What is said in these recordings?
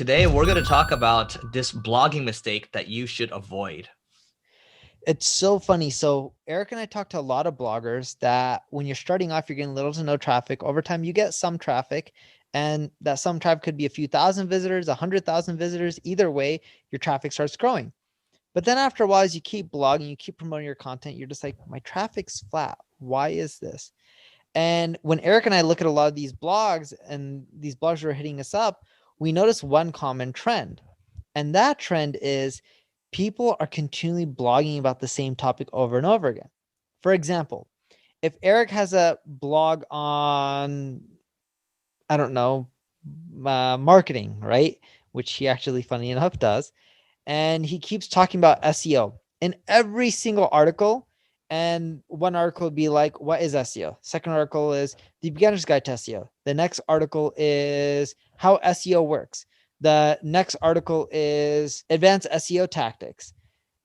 Today, we're going to talk about this blogging mistake that you should avoid. It's so funny. So Eric and I talked to a lot of bloggers that when you're starting off, you're getting little to no traffic. Over time, you get some traffic, and that some traffic could be a few thousand visitors, 100,000 visitors. Either way, your traffic starts growing. But then after a while, as you keep blogging, you keep promoting your content, you're just like, my traffic's flat. Why is this? And when Eric and I look at a lot of these blogs and these blogs are hitting us up, we notice one common trend. And that trend is people are continually blogging about the same topic over and over again. For example, if Eric has a blog on, I don't know, marketing, right? Which he actually, funny enough, does. And he keeps talking about SEO in every single article. And one article would be like, what is SEO? Second article is the beginner's guide to SEO. The next article is how SEO works. The next article is advanced SEO tactics.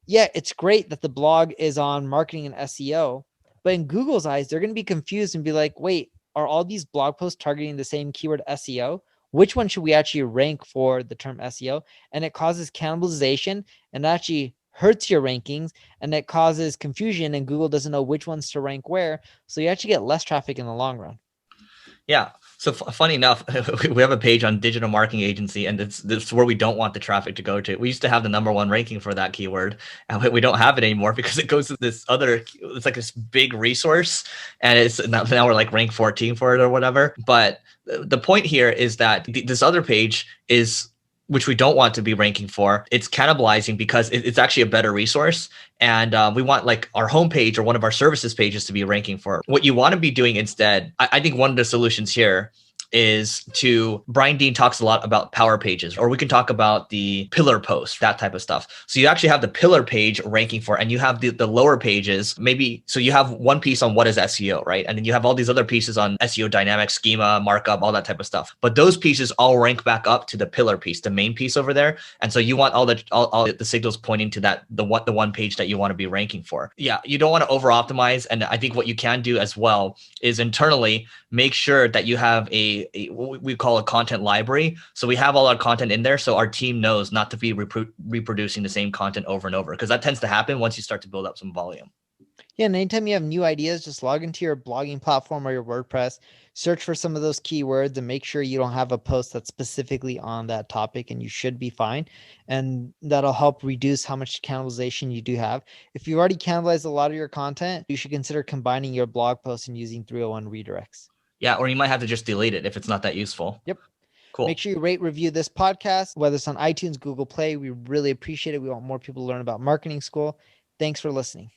Yeah, it's great that the blog is on marketing and SEO, but in Google's eyes, they're going to be confused and be like, wait, are all these blog posts targeting the same keyword SEO? Which one should we actually rank for the term SEO? And it causes cannibalization and actually hurts your rankings, and it causes confusion, and Google doesn't know which ones to rank where. So you actually get less traffic in the long run. Yeah. So funny enough, we have a page on digital marketing agency, and it's where we don't want the traffic to go to. We used to have the number one ranking for that keyword, and we don't have it anymore because it goes to this other. It's like this big resource, and it's now we're like rank 14 for it or whatever. But the point here is that this other page is, which we don't want to be ranking for, it's cannibalizing because it's actually a better resource. And we want like our homepage or one of our services pages to be ranking for. What you want to be doing instead, I think one of the solutions here is to, Brian Dean talks a lot about power pages, or we can talk about the pillar post, that type of stuff. So you actually have the pillar page ranking for, and you have the lower pages, maybe, so you have one piece on what is SEO, right? And then you have all these other pieces on SEO dynamics, schema, markup, all that type of stuff. But those pieces all rank back up to the pillar piece, the main piece over there. And so you want all the signals pointing to that, the one page that you want to be ranking for. Yeah, you don't want to over optimize. And I think what you can do as well is internally make sure that you have what we call a content library. So we have all our content in there, so our team knows not to be reproducing the same content over and over, because that tends to happen once you start to build up some volume. Yeah, and anytime you have new ideas, just log into your blogging platform or your WordPress, search for some of those keywords and make sure you don't have a post that's specifically on that topic, and you should be fine. And that'll help reduce how much cannibalization you do have. If you already cannibalized a lot of your content, you should consider combining your blog posts and using 301 redirects. Yeah, or you might have to just delete it if it's not that useful. Yep. Make Cool. sure you rate, review this podcast, whether it's on iTunes, Google Play. We really appreciate it. We want more people to learn about marketing school. Thanks for listening.